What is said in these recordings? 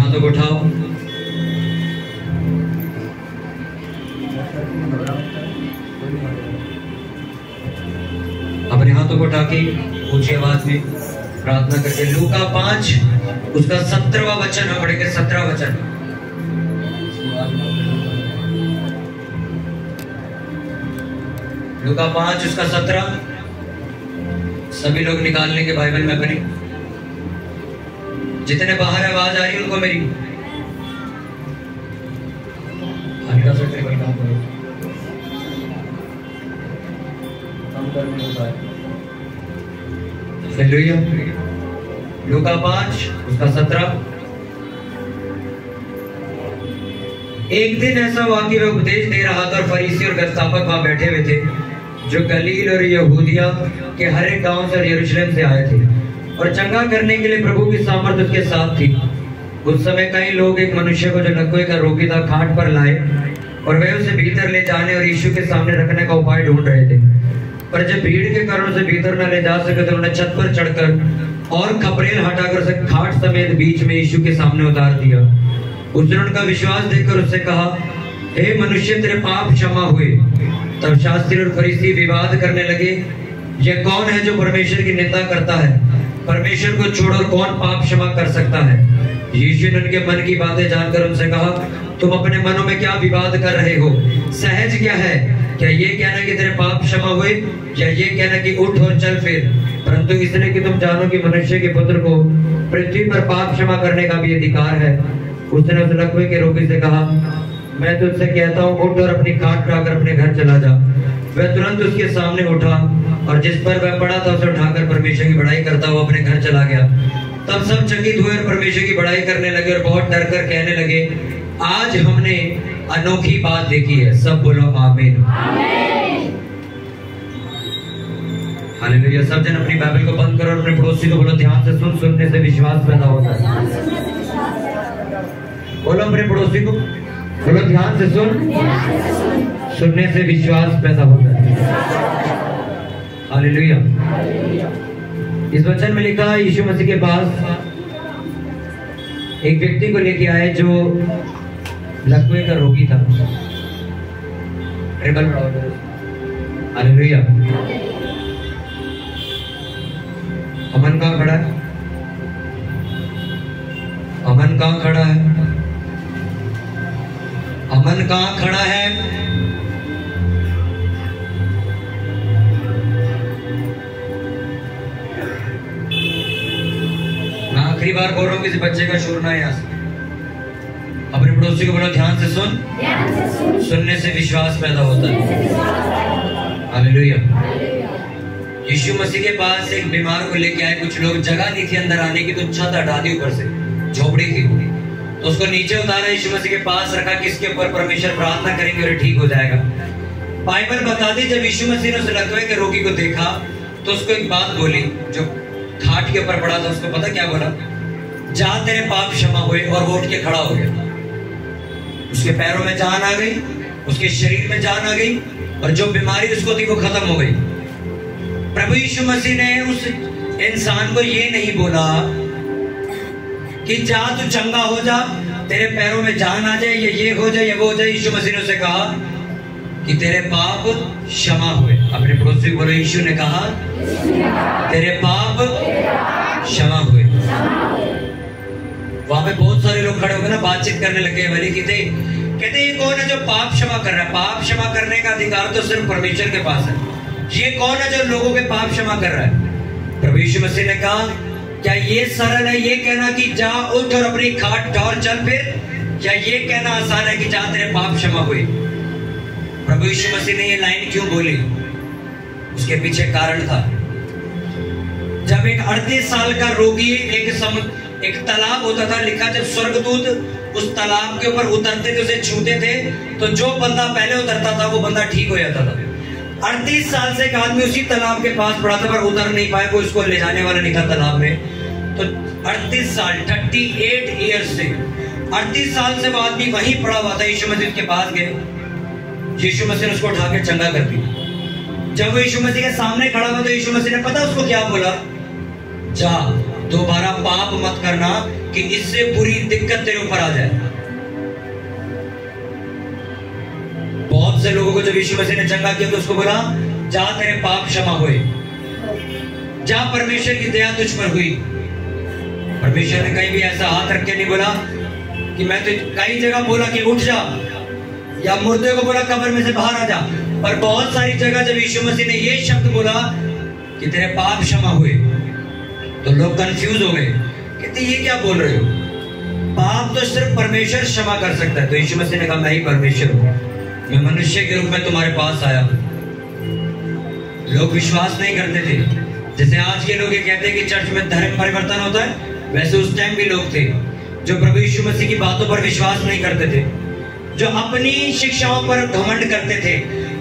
हाथों को उठाओ। अपने हाथों को उठा के ऊंची आवाज में प्रार्थना करके लूका 5 उसका 17वां वचन हम पढ़ेंगे। 17वां वचन, लूका 5 उसका 17। सभी लोग निकाल लेंगे बाइबल में अपनी। जितने बाहर आवाज आ रही है उनको मेरी हल्का सा टेबल काम करो, काम करने को है। हालेलुया। लूका 5 उसका 17। एक दिन ऐसा हुआ कि वह उपदेश दे रहा था और फरीसी और व्यवस्थापक वहां बैठे हुए थे, जो गलील और यहूदिया के हर एक गांव से और यरूशलेम से आए थे, और चंगा करने के लिए प्रभु की सामर्थ उसके साथ थी। उस समय कई लोग एक मनुष्य को जो लकवे का रोगी था खाट पर लाए, और वे उसे भीतर ले जाने और यीशु के सामने रखने का उपाय ढूंढ रहे थे। पर जब भीड़ के कारण उसे भीतर न ले जा सके तो उन्होंने छत पर चढ़कर और खपरेल हटाकर उसे खाट समेत बीच में यीशु के सामने उतार दिया। उसने उनका विश्वास देखकर उससे कहा, हे मनुष्य, तेरे पाप क्षमा हुए। तब शास्त्री और फरीसी विवाद करने लगे, यह कौन है जो परमेश्वर की निंदा करता है? परमेश्वर को छोड़कर कौन पाप क्षमा कर सकता है? यीशु ने उनके मन की बातें जानकर उनसे कहा, तुम अपने मनों में क्या विवाद कर रहे हो? सहज क्या है? क्या ये कहना कि तेरे पाप क्षमा हुए, या ये कहना कि उठ और चल फिर? परंतु इसलिए कि तुम जानो कि मनुष्य के पुत्र को पृथ्वी पर पाप क्षमा करने का भी अधिकार है। उसने उस लकवे के रोगी से कहा, मैं तुझसे कहता हूँ, उठ और अपनी खाट उठाकर अपने घर चला जा। वह तुरंत उसके सामने उठा, और जिस पर वह पड़ा था उसे उठाकर परमेश्वर की बड़ाई करता हुआ अपने घर चला गया। तब सब चकित हुए और परमेश्वर की बड़ाई करने लगे और बहुत डर कर कहने लगे, आज हमने अनोखी बात देखी है। सब बोलो आमीन। हालेलुया। सब जन अपनी बाइबल को बंद करो और अपने पड़ोसी को बोलो, ध्यान से सुन, सुनने से विश्वास पैदा होता है। बोलो अपने पड़ोसी को, बोलो ध्यान से सुन, सुनने से विश्वास पैदा होता है। हालेलुया। इस वचन में लिखा है, यीशु मसीह के पास एक व्यक्ति को लेके आए जो लकवे का रोगी था। हालेलुया। अमन कहाँ खड़ा है? अमन कहाँ खड़ा है? अमन कहाँ खड़ा है? मैं आखिरी बार बोल रहा हूँ, किसी बच्चे का शोर ना है यहाँ से। अपने पड़ोसी को बोलो, ध्यान से सुन, सुनने से विश्वास पैदा होता है। हालेलुया। यीशु मसीह के पास एक बीमार को लेके आए कुछ लोग। जगह नहीं थी अंदर आने की, तो छत हटा दी ऊपर से, झोपड़ी थी, तो उसको नीचे उतारा, यीशु मसीह के पास रखा कि इसके ऊपर परमेश्वर प्रार्थना करेंगे और ठीक हो जाएगा। बाइबल बताती, जब यीशु मसीह ने उस लकवे के रोगी को देखा तो उसको एक बात बोली। जो खाट के ऊपर पड़ा था उसको पता क्या बोला? जा, तेरे पाप क्षमा हुए। और वो उठ के खड़ा हो गया। उसके पैरों में जान आ गई, उसके शरीर में जान आ गई, और जो बीमारी उसको थी वो खत्म हो गई। प्रभु यीशु मसीह ने उस इंसान को ये नहीं बोला कि जा तू चंगा हो जा, तेरे पैरों में जान आ जाए, ये हो जाए, ये वो हो जाए। यीशु मसीह ने उसे कहा कि तेरे पाप क्षमा हुए। अपने पड़ोसी को बोलो, यीशु ने कहा तेरे पाप क्षमा हुए। वहां पे बहुत सारे लोग खड़े हो गए ना, बातचीत करने लगे। वाली कहते ये कौन है जो पाप क्षमा कर रहा है? पाप क्षमा करने का अधिकार तो सिर्फ परमेश्वर के पास है। ये कौन है जो लोगों के पाप क्षमा कर रहा है? प्रभु यीशु मसीह ने कहा, क्या ये सरल है ये कहना कि जा उठ और अपनी खाट उठा और चल फिर? क्या ये कहना आसान है कि जा तेरे पाप क्षमा हुए? प्रभु यीशु मसीह ने ये लाइन क्यों बोली? उसके पीछे कारण था। जब एक 38 साल का रोगी एक तालाब होता था, लिखा जब स्वर्गदूत उस तालाब के ऊपर उतरते थे, उसे छूते थे, तो जो बंदा पहले उतरता था वो बंदा ठीक हो जाता था। 38 साल से एक आदमी उसी तालाब के पास पड़ा था, पर उतर नहीं पाए, वो इसको ले जाने वाला नहीं था तालाब में। तो 38 साल 38 ईयर्स से 38 साल से वो आदमी वहीं पड़ा हुआ था। यीशु मसीह के पास गए, यीशु मसीह ने उसको उठा के चंगा कर दिया। जब वो यीशु मसीह के सामने खड़ा हुआ तो यीशु मसीह ने पता उसको क्या बोला? जा दोबारा पाप मत करना कि इससे बुरी दिक्कत तेरे ऊपर आ जाए। बहुत से लोगों को जब यीशु मसीह ने चंगा किया तो उसको बोला, जा तेरे पाप क्षमा हुए, जा परमेश्वर की दया तुझ पर हुई। परमेश्वर ने कहीं भी ऐसा हाथ रख के नहीं बोला कि मैं तो, कई जगह बोला कि उठ जा, या मुर्दे को बोला कब्र में से बाहर आ जा, पर बहुत सारी जगह जब यीशु मसीह ने ये शब्द बोला कि तेरे पाप क्षमा हुए तो लोग कंफ्यूज हो गए, कहते ये क्या बोल रहे हो, पाप तो सिर्फ परमेश्वर क्षमा कर सकता है। तो यीशु मसीह ने कहा मैं ही परमेश्वर हूं, मैं मनुष्य के रूप में तुम्हारे पास आया। लोग विश्वास नहीं करते थे, जैसे आज के लोग ये कहते हैं कि चर्च में धर्म परिवर्तन होता है, वैसे उस टाइम भी लोग थे जो प्रभु यीशु मसीह की बातों पर विश्वास नहीं करते थे, जो अपनी शिक्षाओं पर घमंड करते थे।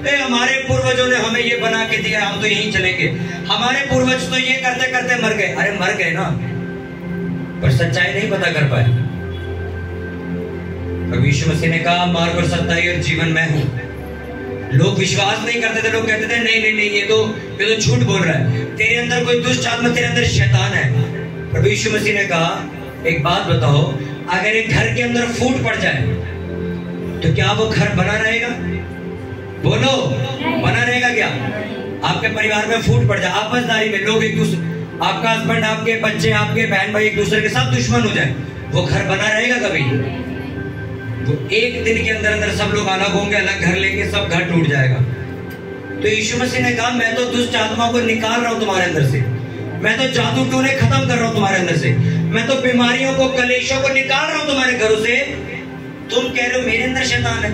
हमारे पूर्वजों ने हमें ये बना के दिया, हम तो यहीं चलेंगे, हमारे पूर्वज तो ये करते करते मर गए। अरे मर गए ना, पर सच्चाई नहीं पता कर पाए। प्रभु यीशु मसीह ने कहा मार्ग और सच्चाई और जीवन मैं हूं। लोग विश्वास नहीं करते थे, लोग कहते थे नहीं नहीं नहीं, ये तो झूठ बोल रहा है, तेरे अंदर कोई दुष्ट आत्मा, तेरे अंदर शैतान है। प्रभु यीशु मसीह ने कहा एक बात बताओ, अगर एक घर के अंदर फूट पड़ जाए तो क्या वो घर बना रहेगा? बोलो, बना रहेगा क्या? आपके परिवार में फूट पड़ जाए, आपसदारी में लोग एक दूसरे, आपका हस्बैंड, आपके बच्चे, आपके बहन भाई एक दूसरे के साथ दुश्मन हो जाए, वो घर बना रहेगा कभी? वो एक दिन के अंदर अंदर सब लोग अलग होंगे, अलग घर लेंगे, सब घर टूट जाएगा। तो यीशु मसीह ने कहा मैं तो दुष्ट आत्मा को निकाल रहा हूं तुम्हारे अंदर से, मैं तो जादू टोने खत्म कर रहा हूं तुम्हारे अंदर से, मैं तो बीमारियों को, कलेशों को निकाल रहा हूं तुम्हारे घरों से। तुम कह रहे हो मेरे अंदर शैतान है,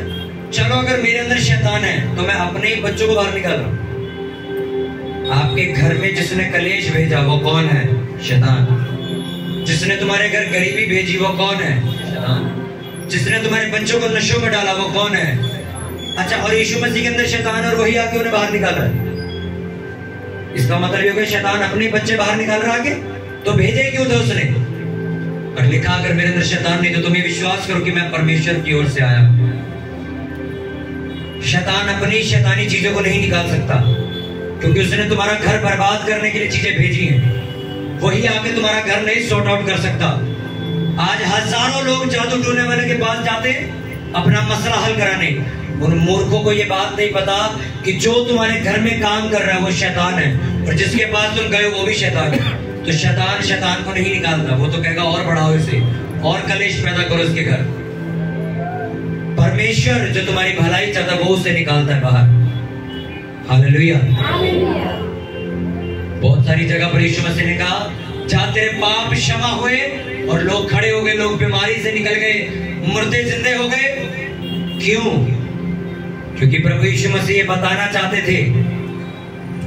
चलो अगर मेरे अंदर शैतान है तो मैं अपने ही बच्चों को बाहर निकाल रहा हूं। आपके घर में जिसने कलेश भेजा वो कौन है? शैतान। जिसने तुम्हारे घर गरीबी भेजी वो कौन है? शैतान। जिसने तुम्हारे बच्चों को नशों में डाला वो कौन है? अच्छा, और यीशु मसीह के अंदर शैतान और वही आके उन्हें बाहर निकाल रहा है। इसका मतलब ये शैतान अपने बच्चे बाहर निकाल रहा आगे, तो भेजे क्यों थे उसने? और लिखा अगर मेरे अंदर शैतान नहीं तो तुम ये विश्वास करो कि मैं परमेश्वर की ओर से आया। शैतान अपनी शैतानी चीजों को नहीं निकाल सकता, क्योंकि उसने तुम्हारा घर बर्बाद करने के लिए चीजें भेजी हैं। वही आके तुम्हारा घर नहीं सॉर्ट आउट कर सकता। आज हजारों लोग जादू टोने वाले के पास जाते हैं अपना मसला हल कराने। उन मूर्खों को ये बात नहीं पता कि जो तुम्हारे घर में काम कर रहा है वो शैतान है, और जिसके पास तुम गए वो भी शैतान है। तो शैतान शैतान को नहीं निकालता, वो तो कहेगा और बढ़ाओ इसे, और कलेश पैदा करो इसके घर। परमेश्वर जो तुम्हारी भलाई चाहता है वो उसे निकालता है बाहर। हालेलुया। बहुत सारी जगह पर यीशु मसीह ने कहा जा तेरे पाप क्षमा हुए, और लोग खड़े हो गए, लोग बीमारी से निकल गए, मुर्दे जिंदे हो गए। क्यों? क्योंकि प्रभु यीशु मसीह ये बताना चाहते थे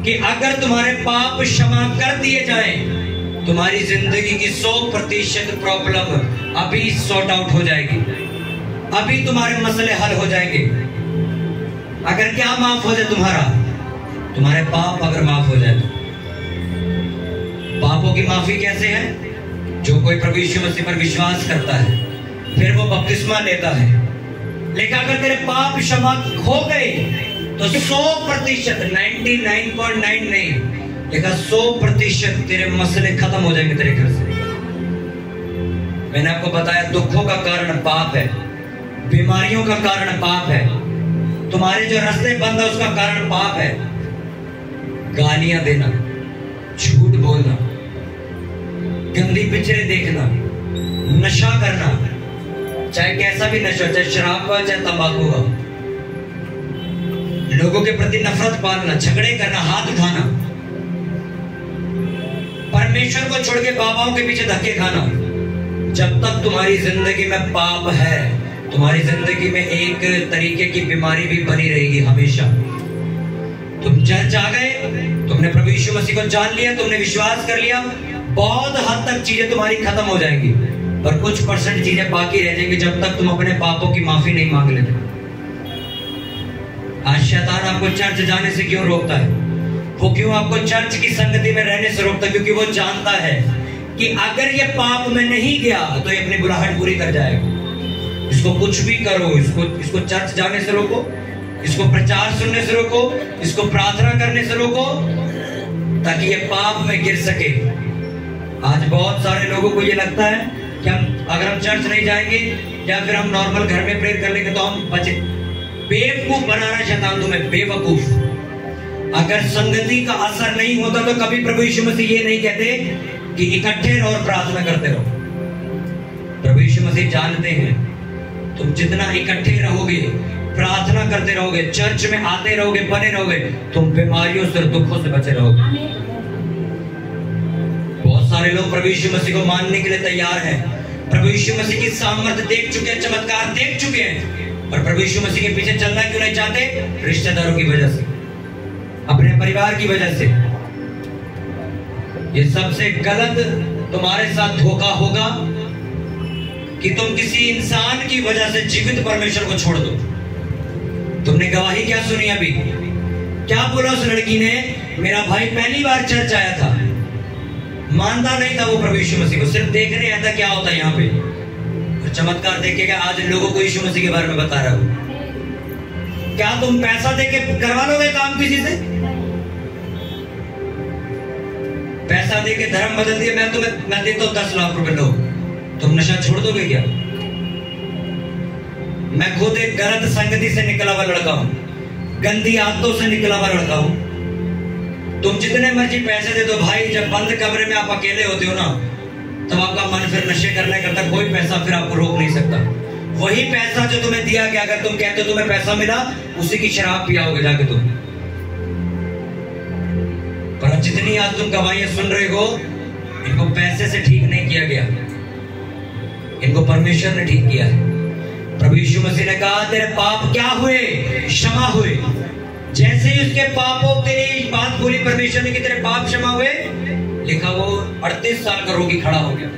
कि अगर तुम्हारे पाप क्षमा कर दिए जाएं, तुम्हारी जिंदगी की 100% प्रॉब्लम अभी सॉर्ट आउट हो जाएगी, अभी तुम्हारे मसले हल हो जाएंगे। अगर क्या माफ हो जाए तुम्हारे पाप अगर माफ हो जाए तो। पापों की माफी कैसे है? जो कोई प्रभु यीशु मसीह पर विश्वास करता है, फिर वो बपतिस्मा लेता है। लेकिन अगर तेरे पाप क्षमा हो गए तो 100%, 99.9 नहीं, लेकिन 100% तेरे मसले खत्म हो जाएंगे तेरे घर से। मैंने आपको बताया दुखों का कारण पाप है, बीमारियों का कारण पाप है, तुम्हारे जो रास्ते बंद है उसका कारण पाप है। गालियां देना, झूठ बोलना, गंदी पिक्चरें देखना, नशा करना, चाहे कैसा भी नशा, चाहे शराब का, चाहे तंबाकू का, लोगों के प्रति नफरत पालना, झगड़े करना, हाथ उठाना, परमेश्वर को छोड़ के बाबाओं के पीछे धक्के खाना। जब तक तुम्हारी जिंदगी में पाप है, तुम्हारी जिंदगी में एक तरीके की बीमारी भी बनी रहेगी हमेशा। तुम चर्च आ गए, तुमने प्रभु यीशु मसीह को जान लिया, तुमने विश्वास कर लिया, बहुत हद तक चीजें तुम्हारी खत्म हो जाएंगी, पर कुछ % चीजें बाकी रह जाएंगी जब तक तुम अपने पापों की माफी नहीं मांग लेते। आज शैतान आपको चर्च जाने से क्यों रोकता है? वो क्यों आपको चर्च की संगति में रहने से रोकता है? क्योंकि वो जानता है कि अगर ये पाप में नहीं गया तो ये अपनी बुराहट पूरी कर जाएगा। इसको कुछ भी करो, इसको चर्च जाने से रोको, इसको प्रचार सुनने से रोको, इसको प्रार्थना करने से रोको, ताकि ये पाप में गिर सके। आज बहुत सारे लोगों को ये लगता है कि अगर हम चर्च नहीं जाएंगे या फिर हम नॉर्मल घर में प्रेयर कर लेंगे तो हम बचे। बेवकूफ बना रहा है शैतान तुम्हें, बेवकूफ। अगर संगति का असर नहीं होता तो कभी प्रभु यीशु मसीह ये नहीं कहते कि इकट्ठे रहो और प्रार्थना करते रहो। प्रभु यीशु मसीह जानते हैं तुम जितना इकट्ठे रहोगे, प्रार्थना करते रहोगे, चर्च में आते रहोगे, बने रहोगे, तुम बीमारियों से, दुखों से बचे रहोगे। बहुत सारे लोग प्रभु यीशु मसीह को मानने के लिए तैयार हैं, प्रभु यीशु मसीह की सामर्थ्य देख चुके हैं, चमत्कार देख चुके हैं, और प्रभु यीशु मसीह के पीछे चलना क्यों नहीं चाहते? रिश्तेदारों की वजह से, अपने परिवार की वजह से। ये सबसे गलत तुम्हारे साथ धोखा होगा कि तुम किसी इंसान की वजह से जीवित परमेश्वर को छोड़ दो। तुमने गवाही क्या सुनी अभी? क्या बोला उस लड़की ने? मेरा भाई पहली बार चर्च आया था, मानता नहीं था वो प्रभु यीशु मसीह को, सिर्फ देखने आया था क्या होता है यहाँ पे, और चमत्कार देख के आज लोगों को यीशु मसीह के बारे में बता रहा हूं। क्या तुम पैसा देके करवा लोगे काम किसी से? पैसा देके धर्म बदल दिया, मैं देता हूं 10 लाख रुपए, लो, तुम नशा छोड़ दोगे क्या? मैं खुद एक गलत संगति से निकला हुआ लड़का हूं, गंदी आदतों से निकला हुआ लड़का हूं। तुम जितने मर्जी पैसे दे दो भाई, जब बंद कमरे में आप अकेले होते हो ना, तब आपका मन फिर नशे करने करता, कोई पैसा फिर आपको रोक नहीं सकता। वही पैसा जो तुम्हें दिया गया, अगर तुम कहते हो तुम्हें पैसा मिला, उसी की शराब पियाओगे जाके तुम। पर जितनी आज तुम गवाहियां सुन रहे हो, इनको पैसे से ठीक नहीं किया गया, इनको परमेश्वर ने ठीक किया है। प्रभु यीशु मसीह ने कहा तेरे पाप क्या हुए? क्षमा हुए। जैसे ही उसके पापों तेरी बात बोली परमेश्वर ने कि तेरे पाप क्षमा हुए, लिखा वो 38 साल का रोगी खड़ा हो गया।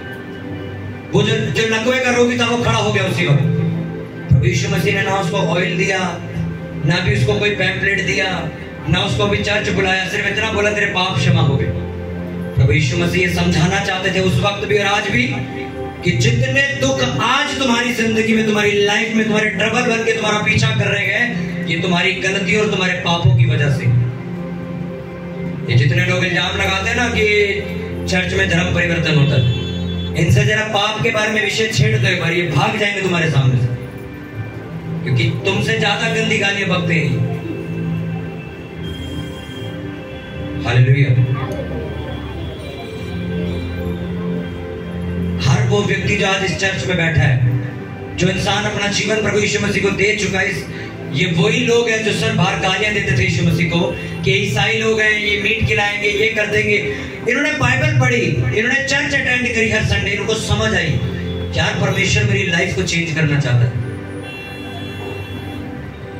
वो जो लकवे का रोगी था वो खड़ा हो गया उसी वक्त। प्रभु यीशु मसीह ने ना उसको ऑयल दिया, ना भी उसको कोई पैम्पलेट दिया, ना उसको भी चर्च बुलाया, सिर्फ इतना बोला तेरे पाप क्षमा हो गए। प्रभु यीशु मसीह ये समझाना चाहते थे उस वक्त भी और आज भी कि जितने दुख आज तुम्हारी जिंदगी में, तुम्हारी लाइफ में, तुम्हारे ट्रबल बन के तुम्हारा पीछा कर रहे हैं, ये तुम्हारी गलतियों और तुम्हारे पापों की वजह से। ये जितने लोग इल्जाम लगाते हैं ना कि चर्च में धर्म परिवर्तन होता है, इनसे जरा पाप के बारे में विषय छेड़ दो एक बार, ये भाग जाएंगे तुम्हारे सामने से, क्योंकि तुमसे ज्यादा गंदी गालियां बकते हैं। हालेलुया। हर वो व्यक्ति जो आज इस चर्च में बैठा है, जो इंसान अपना जीवन प्रभु यीशु मसीह को दे चुका है, ये वही लोग हैं जो सर बाहर गालियां देते थे यीशु मसीह को कि ईसाई लोग हैं, ये मीट खिलाएंगे, ये कर देंगे। इन्होंने बाइबल पढ़ी, इन्होंने चर्च अटेंड करी हर संडे, इनको समझ आई यार परमेश्वर मेरी लाइफ को चेंज करना चाहता है।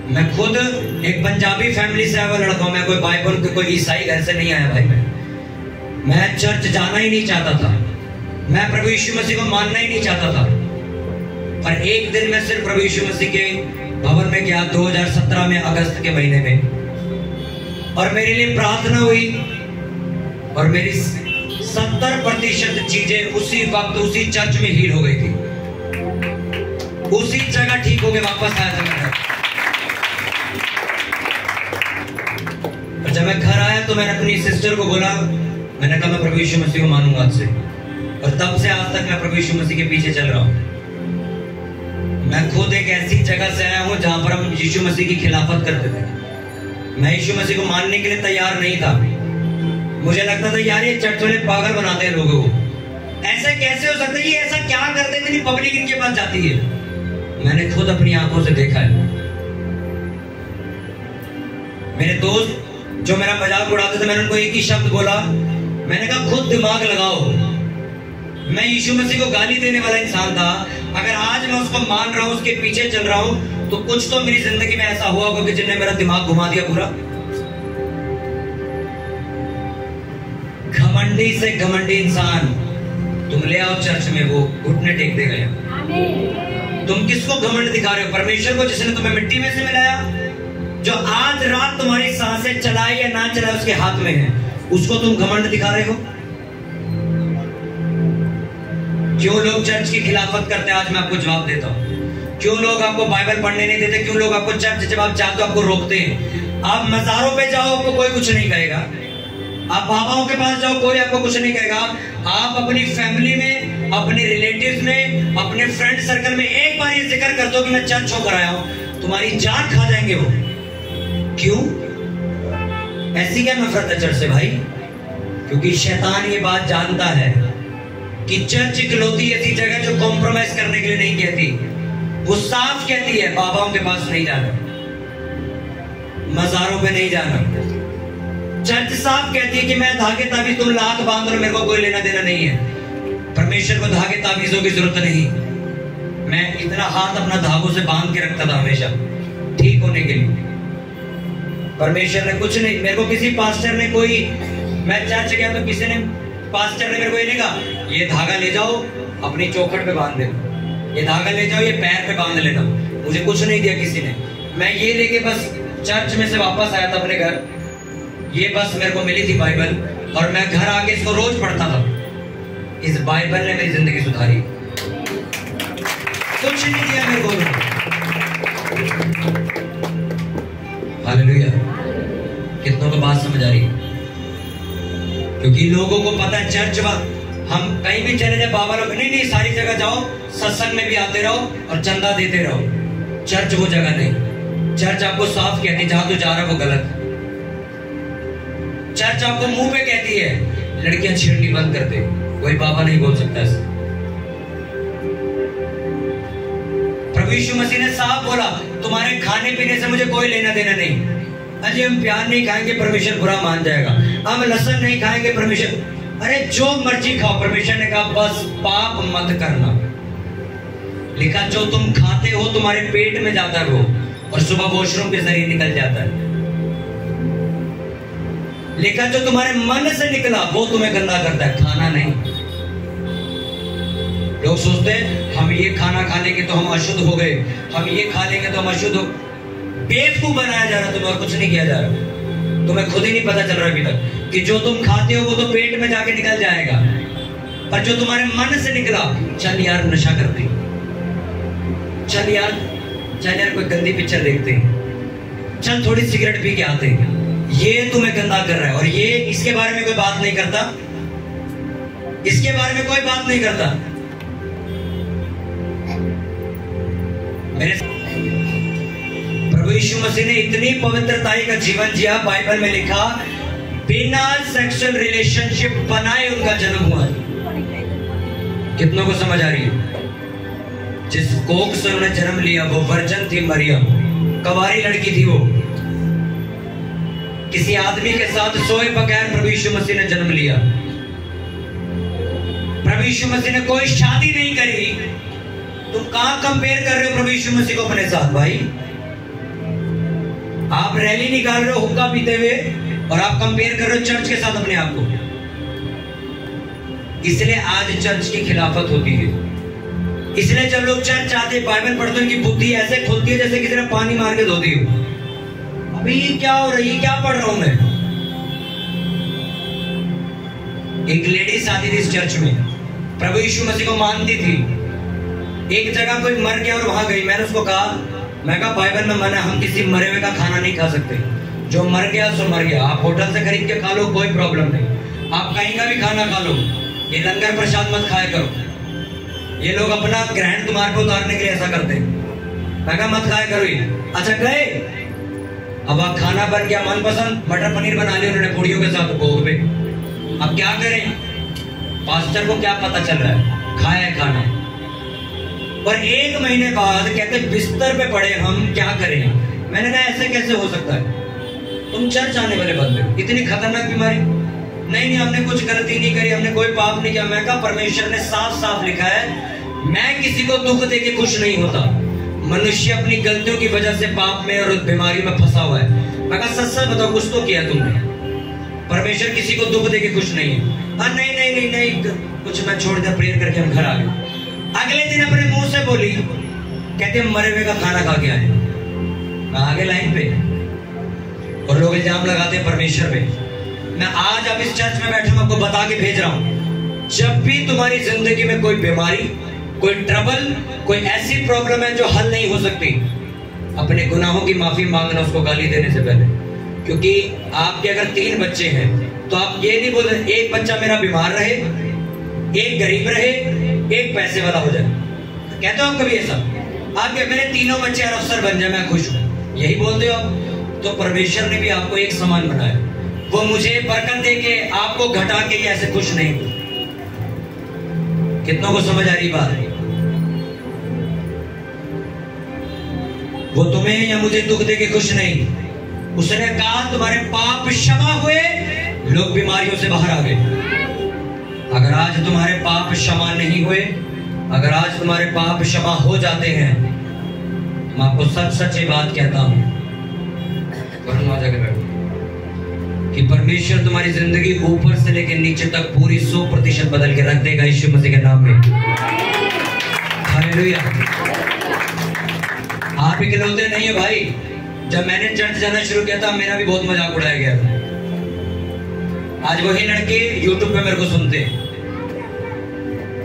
मैं खुद एक पंजाबी फैमिली से आया हुआ लड़का हूं, मैं कोई बाइबल कोई ईसाई घर से नहीं आया भाई। मैं चर्च जाना ही नहीं चाहता था, मैं प्रभु यीशु मसीह को मानना ही नहीं चाहता था। पर एक दिन मैं सिर्फ प्रभु यीशु मसीह के भवन में गया 2017 में अगस्त के महीने में, और मेरे लिए प्रार्थना हुई और मेरी 70% चीजें उसी वक्त उसी चर्च में हील हो गई थी, उसी जगह ठीक हो गए, वापस आया था। और जब मैं घर आया तो मैंने अपनी सिस्टर को बोला, मैंने कहा मैं प्रभु यीशु मसीह को मानूंगा आज से, और तब से आज तक मैं प्रभु यीशु मसीह के पीछे चल रहा हूं। मैं खुद एक ऐसी जगह से आया हूं जहां पर हम यीशु मसीह की खिलाफत करते थे। मैं यीशु मसीह को मानने के लिए तैयार नहीं था, मुझे लगता था यार ये चर्च वाले पागल बनाते हैं लोगों को, ऐसे कैसे हो सकता है, ये ऐसा क्या करते इतनी पब्लिक इनके पास जाती है। मैंने खुद अपनी आंखों से देखा है। मेरे दोस्त जो मेरा मजाक उड़ाते थे, मैंने उनको एक ही शब्द बोला, मैंने कहा खुद दिमाग लगाओ। मैं यीशु मसीह को गाली देने वाला इंसान था, अगर आज मैं उसको मान रहा हूं, उसके पीछे चल रहा हूं, तो कुछ तो मेरी जिंदगी में ऐसा हुआ होगा कि जिसने मेरा दिमाग घुमा दिया पूरा। घमंडी से घमंडी इंसान तुम ले आओ चर्च में, वो घुटने टेक देगा। तुम किसको घमंड दिखा रहे हो? परमेश्वर को जिसने तुम्हें मिट्टी में से मिलाया, जो आज रात तुम्हारी सांसें चलाए या ना चलाए उसके हाथ में है, उसको तुम घमंड दिखा रहे हो। क्यों लोग चर्च की खिलाफत करते हैं? आज मैं आपको जवाब देता हूं। क्यों लोग आपको बाइबल पढ़ने नहीं देते? क्यों लोग आपको चर्च जब आप चाहते हो आपको रोकते हैं? आप मज़ारों पे जाओ, आपको कोई कुछ नहीं कहेगा। आप बाबाओं के पास जाओ, कोई आपको कुछ नहीं कहेगा। आप अपनी फैमिली में, अपने रिलेटिव्स में, अपने फ्रेंड सर्कल में एक बार ये जिक्र कर दो कि मैं चर्च होकर आया हूं, तुम्हारी जान खा जाएंगे वो। क्यों? ऐसी क्या नफरत है चर्च से भाई? क्योंकि शैतान ये बात जानता है कि चर्च इकलौती ऐसी जगह जो कॉम्प्रोमाइज करने के लिए नहीं कहती। वो साफ कहती है बाबाओं के पास नहीं जाना, मजारों पे नहीं जाना। चर्च साफ कहती है कि मैं धागे ताबीज, तुम लात बांध लो, मेरे को कोई लेना देना नहीं है। परमेश्वर को धागे ताबीजों की जरूरत नहीं। मैं इतना हाथ अपना धागों से बांध के रखता था हमेशा ठीक होने के लिए। परमेश्वर ने कुछ नहीं, मेरे को किसी पास्टर ने कोई, मैं चर्च गया तो किसी ने, पास्टर ने मेरे को ये नहीं कहा ये धागा ले जाओ अपनी चौखट पे बांध देना, ये धागा ले जाओ ये पैर पे बांध लेना। मुझे कुछ नहीं दिया किसी ने। मैं ये लेके बस चर्च में से वापस आया था अपने घर। ये बस मेरे को मिली थी बाइबल, और मैं घर आके इसको रोज पढ़ता था। इस बाइबल ने मेरी जिंदगी सुधारी। कुछ नहीं दिया मेरे को। हालेलुया। कितनों को बात समझ आ रही है? क्योंकि लोगों को पता है चर्च, हम कहीं भी चले जाए बाबा लोग नहीं सारी जगह जाओ, सत्संग में भी आते रहो और चंदा देते रहो। चर्च वो जगह नहीं। चर्च आपको साफ कहती है जहां तो जा रहा है वो गलत। चर्च आपको मुंह पे कहती है लड़कियां छेड़नी बंद कर दे, कोई बाबा नहीं बोल सकता ऐसा। प्रभु यीशु मसीह ने साफ बोला तुम्हारे खाने पीने से मुझे कोई लेना देना नहीं। अरे हम प्यार नहीं खाएंगे परमेश्वर बुरा मान जाएगा, हम लहसुन नहीं खाएंगे परमेश्वर, अरे जो मर्जी खाओ। परमेश्वर ने कहा बस पाप मत करना। लिखा जो तुम खाते हो तुम्हारे पेट में जाता है वो, और सुबह वॉशरूम के जरिए निकल जाता है। लिखा जो तुम्हारे मन से निकला वो तुम्हें गंदा करता है, खाना नहीं। लोग सोचते हैं हम ये खाना खा लेंगे तो हम अशुद्ध हो गए, हम ये खा लेंगे तो हम अशुद्ध हो। बेवकूफ बनाया जा रहा तुम्हें और कुछ नहीं किया जा रहा। तुम्हें खुद ही नहीं पता चल रहा अभी तक कि जो तुम खाते हो वो तो पेट में जाके निकल जाएगा, पर जो तुम्हारे मन से निकला, चल यार नशा करते, चल यार कोई गंदी पिक्चर देखते, चल थोड़ी सिगरेट पी के आते, ये तुम्हें गंदा कर रहा है। और ये इसके बारे में कोई बात नहीं करता, इसके बारे में कोई बात नहीं करता। मेरे प्रभु यीशु मसीह ने इतनी पवित्रताई का जीवन जिया, बाइबल में लिखा बिना सेक्सुअल रिलेशनशिप बनाए उनका जन्म हुआ। कितनों को समझ आ रही है? जिस कोख से उन्होंने जन्म लिया वो वर्जन थी, मरियम कवारी लड़की थी। वो किसी आदमी के साथ सोए बगैर प्रभु यीशु मसीह ने जन्म लिया। प्रभु यीशु मसीह ने कोई शादी नहीं करी। तुम कहां कंपेयर कर रहे हो प्रभु यीशु मसीह को अपने साथ? भाई आप रैली निकाल रहे हो हुक्का पीते हुए, और आप कंपेयर कर रहे हो चर्च के साथ अपने आप को। इसलिए आज चर्च की खिलाफत होती है। इसलिए जब लोग चर्च आते बाइबल पढ़ते उनकी बुद्धि ऐसे खुलती है जैसे किसी ने पानी मार के धो दी हो। अभी क्या हो रही है, क्या पढ़ रहा हूं मैं? एक लेडीज आती थी इस चर्च में, प्रभु यीशु मसीह को मानती थी। एक जगह कोई मर गया और वहां गई। मैंने उसको कहा, मैं कहा बाइबल में मना, हम किसी मरे हुए का खाना नहीं खा सकते। जो मर गया सो मर गया। आप होटल से खरीद के खा लो, कोई प्रॉब्लम नहीं। आप कहीं का भी खाना खा लो, ये लंगर प्रसाद मत खाया करो। ये लोग अपना ग्रहण तुम्हारे पे उतारने के लिए ऐसा करते हैं। मैं कहा मत खाया करो ये। अच्छा गए, अब आप खाना बन गया मनपसंद, मटर पनीर बना लिया उन्होंने पूड़ियों के साथ भोग पे। अब क्या करें? पास्टर को क्या पता चल रहा है? खाया है खाना। और एक महीने बाद कहते बिस्तर पे पड़े, हम क्या करें? मैंने कहा ऐसे कैसे हो सकता है? तुम चर्च आने वाले बंदे, इतनी खतरनाक बीमारी। नहीं हमने कुछ गलती नहीं करी, हमने कोई पाप नहीं किया। मैं कहा परमेश्वर ने साफ साफ लिखा है मैं किसी को दुख देके खुश नहीं होता। मनुष्य अपनी गलतियों की वजह से पाप में और बीमारी में फंसा हुआ है। मैं कहा सच सच बताओ, कुछ तो किया तुमने? परमेश्वर किसी को दुख देके खुश नहीं है। नहीं नहीं नहीं नहीं कुछ, मैं छोड़ दिया, प्रेयर करके हम घर आ गए। अगले दिन अपने मुंह से बोली, कहते मरे हुए का खाना खा के आए। आगे लाइन पे और लोग इल्जाम लगाते हैं परमेश्वर पे। मैं आज अब इस चर्च में बैठा हूं, आपको बता के भेज रहा हूं, जब भी तुम्हारी जिंदगी में कोई बीमारी, कोई ट्रबल, कोई ऐसी प्रॉब्लम है जो हल नहीं हो सकती, अपने गुनाहों की माफी मांगना उसको गाली देने से पहले। क्योंकि आपके अगर 3 बच्चे हैं, तो आप ये नहीं बोल रहे एक बच्चा मेरा बीमार रहे, एक गरीब रहे, एक पैसे वाला हो जाए। कहते हो आप कभी ऐसा? आप क्या मेरे तीनों बच्चे अफसर बन जाए मैं खुश हूं, यही बोलते हो आप? तो परमेश्वर ने भी आपको एक समान बनाया। वो मुझे बरकत दे के आपको घटा के ऐसे खुश नहीं। कितनों को समझ आ रही बात? वो तुम्हें या मुझे दुख दे के खुश नहीं। उसने कहा तुम्हारे पाप क्षमा हुए, लोग बीमारियों से बाहर आ गए। अगर आज तुम्हारे पाप क्षमा नहीं हुए, अगर आज तुम्हारे पाप क्षमा हो जाते हैं, मैं आपको सच सच ये बात कहता हूं कि परमेश्वर तुम्हारी जिंदगी ऊपर से लेकर नीचे तक पूरी 100% बदल के रख देगा यीशु मसीह के नाम में। हालेलुया। आप इकलौते नहीं है भाई। जब मैंने चर्च जाना शुरू किया था मेरा भी बहुत मजाक उड़ाया गया था। आज वही लड़के यूट्यूब पे मेरे को सुनते।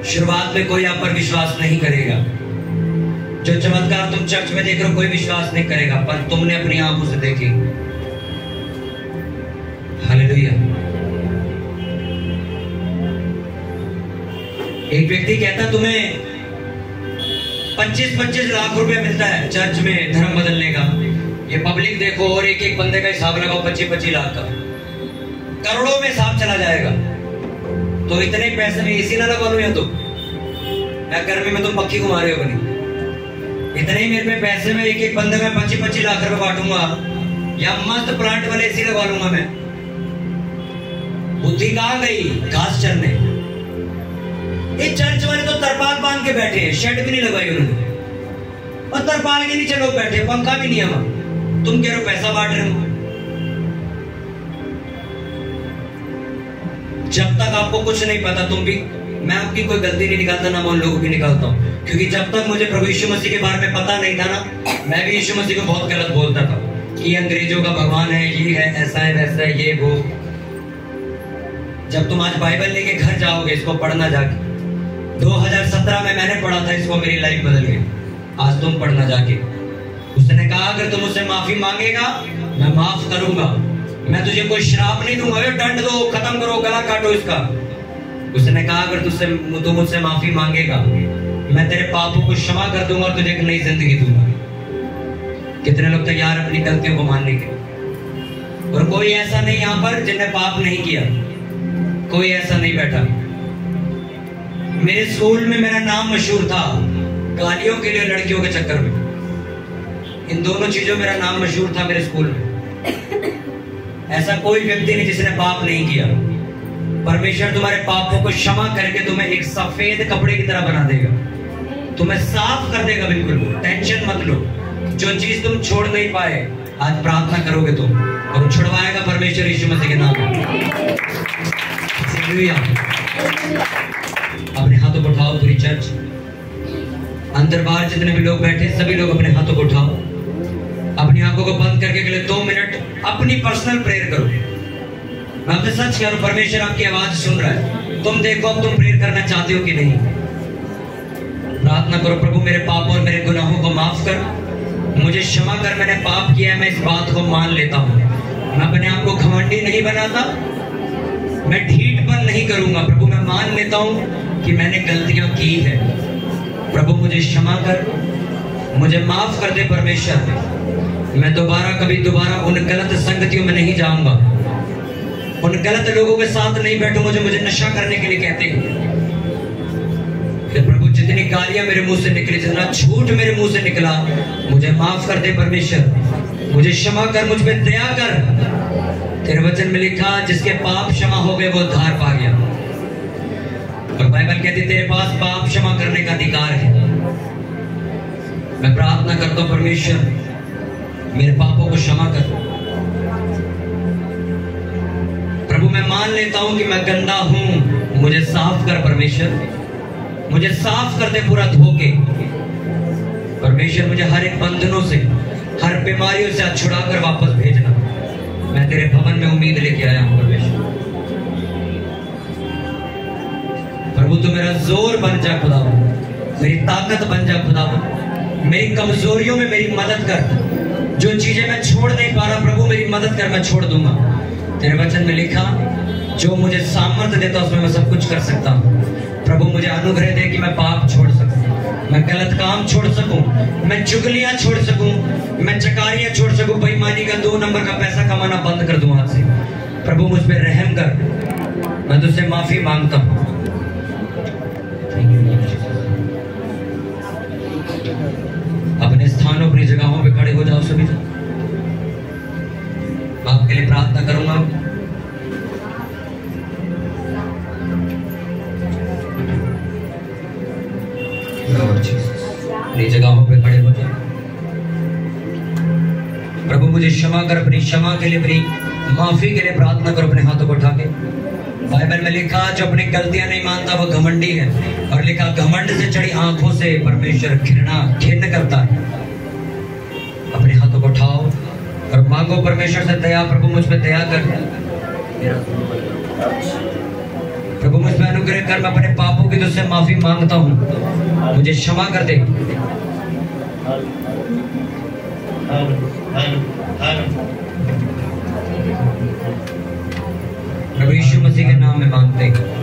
शुरुआत में कोई आप पर विश्वास नहीं करेगा। जो चमत्कार तुम चर्च में देख रहे हो कोई विश्वास नहीं करेगा, पर तुमने अपनी आंखों से देखी। हालेलुया। एक व्यक्ति कहता तुम्हें 25-25 लाख रुपए मिलता है चर्च में धर्म बदलने का। ये पब्लिक देखो और एक एक बंदे का हिसाब लगाओ 25-25 लाख का, करोड़ों में हिसाब चला जाएगा। तो इतने पैसे में एसी ना लगवा लूं या तो मैं गर्मी में तुम पक्की घुमा रहे हो बनी। इतने ही मेरे पे पैसे में एक एक बंदे में 25-25 लाख रुपए बांटूंगा या मस्त प्लांट वाले एसी लगवा लूंगा मैं। बुद्धि कहां गई? घास चरने। ये चर्च वाले तो तरपाल बांध के बैठे हैं, शेड भी नहीं लगाई उन्होंने, और तरपाल के नीचे लोग बैठे, पंखा भी नहीं है वहां। तुम कह रहे हो पैसा बांट रहे हो। जब तक आपको कुछ नहीं पता तुम भी, मैं आपकी कोई गलती नहीं निकालता ना मैं उन लोगों की निकालता हूं, क्योंकि जब तक मुझे प्रभु यीशु मसीह के बारे में पता नहीं था ना, मैं भी यीशु मसीह को बहुत गलत बोलता था कि अंग्रेजों का भगवान है, ये है, ऐसा है, वैसा है, ये वो। जब तुम आज बाइबल लेके घर जाओगे, इसको पढ़ना जाके, 2017 में मैंने पढ़ा था इसको, मेरी लाइफ बदल गई। आज तुम पढ़ना जाके। उसने कहा अगर तुम मुझसे माफी मांगेगा मैं माफ करूंगा, मैं तुझे कोई श्राप नहीं दूंगा, दंड दो, खत्म करो, गला काटो इसका। उसने कहा अगर तू मुझसे माफी मांगेगा मैं तेरे पापों को क्षमा कर दूंगा और तुझे एक नई जिंदगी दूंगा। कितने लोग तैयार अपनी गलतियों को मानने के? और कोई ऐसा नहीं यहाँ पर जिन्हें पाप नहीं किया, कोई ऐसा नहीं बैठा। मेरे स्कूल में मेरा नाम मशहूर था गालियों के लिए, लड़कियों के चक्कर में, इन दोनों चीजों मेरा नाम मशहूर था मेरे स्कूल में। ऐसा कोई व्यक्ति नहीं जिसने पाप नहीं किया। परमेश्वर तुम्हारे पापों को क्षमा करके तुम्हें एक सफेद कपड़े की तरह बना देगा, तुम्हें साफ कर देगा। बिल्कुल टेंशन मत लो। जो चीज तुम छोड़ नहीं पाए आज प्रार्थना करोगे तुम, और छुड़वाएगा परमेश्वर यीशु मसीह के नाम में। अपने हाथों को उठाओ पूरी चर्च, अंदर बाहर जितने भी लोग बैठे सभी लोग अपने हाथों को उठाओ, अपनी आंखों को बंद करके अगले 2 मिनट अपनी पर्सनल प्रेयर करो। मैं आपसे सच कह रहा हूं, परमेश्वर आपकी आवाज सुन रहा है। तुम देखो अब तुम प्रेयर करना चाहते हो कि नहीं। प्रार्थना करो, प्रभु मेरे पाप और मेरे गुनाहों को माफ कर, मुझे क्षमा कर, मैंने पाप किया है, मैं इस बात को मान लेता हूँ। मैं अपने आप को घमंडी नहीं बनाता, मैं ढीठपन नहीं करूंगा। प्रभु मैं मान लेता हूँ कि मैंने गलतियां की है। प्रभु मुझे क्षमा कर, मुझे माफ कर दे परमेश्वर। मैं कभी दोबारा उन गलत संगतियों में नहीं जाऊंगा, उन गलत लोगों के साथ नहीं बैठूंगा जो मुझे नशा करने के लिए कहते हैं। फिर प्रभु जितनी गालियां मेरे मुंह से निकली, जितना झूठ मेरे मुंह से निकला, मुझे माफ कर दे परमेश्वर। मुझे क्षमा कर, मुझ पे दया कर। तेरे वचन में लिखा जिसके पाप क्षमा हो गए वो उद्धार पा गया। और बाइबल कहती तेरे पास पाप क्षमा करने का अधिकार है। मैं प्रार्थना करता हूं परमेश्वर मेरे पापों को क्षमा कर। प्रभु मैं मान लेता हूं कि मैं गंदा हूं, मुझे साफ कर परमेश्वर, मुझे साफ कर दे पूरा धोके। परमेश्वर मुझे हर एक बंधनों से, हर बीमारियों से छुड़ा कर वापस भेजना। मैं तेरे भवन में उम्मीद लेके आया हूं परमेश्वर। प्रभु तू मेरा जोर बन जा खुदा, मेरी ताकत बन जा खुदा, मेरी कमजोरियों में मेरी मदद कर। जो चीजें मैं छोड़ नहीं पा रहा प्रभु मेरी मदद कर, मैं छोड़ दूंगा। तेरे वचन में लिखा जो मुझे सामर्थ्य देता उसमें मैं सब कुछ कर सकता हूँ। प्रभु मुझे अनुग्रह दे कि मैं पाप छोड़ सकूं, मैं गलत काम छोड़ सकूं, मैं चुगलियां छोड़ सकूं, मैं चकारियां छोड़ सकूं, बेईमानी का 2 नंबर का पैसा कमाना बंद कर दूं आज से। प्रभु मुझ पे रहम कर, मैं तुझसे माफी मांगता हूं। अपने स्थानों अपनी जगहों पे खड़े हो जाओ सभी। आपके लिए प्रार्थना करूंगा। अपनी जगहों पे खड़े हो जाओ। प्रभु मुझे क्षमा कर, अपनी क्षमा के लिए, अपनी माफी के लिए प्रार्थना करो अपने हाथों को उठा के। बाइबल में लिखा जो अपनी गलतियां नहीं मानता वो घमंडी है, और लिखा घमंड से चढ़ी आंखों से परमेश्वर घृणा करता है। अपने हाथों को उठाओ और मांगो परमेश्वर से दया। प्रभु मुझ पे दया कर, प्रभु मुझ पे अनुग्रह कर, मैं अपने पापों की तुझसे माफी मांगता हूँ, मुझे क्षमा कर दे। प्रभु यीशु मसीह के नाम में मांगते हैं।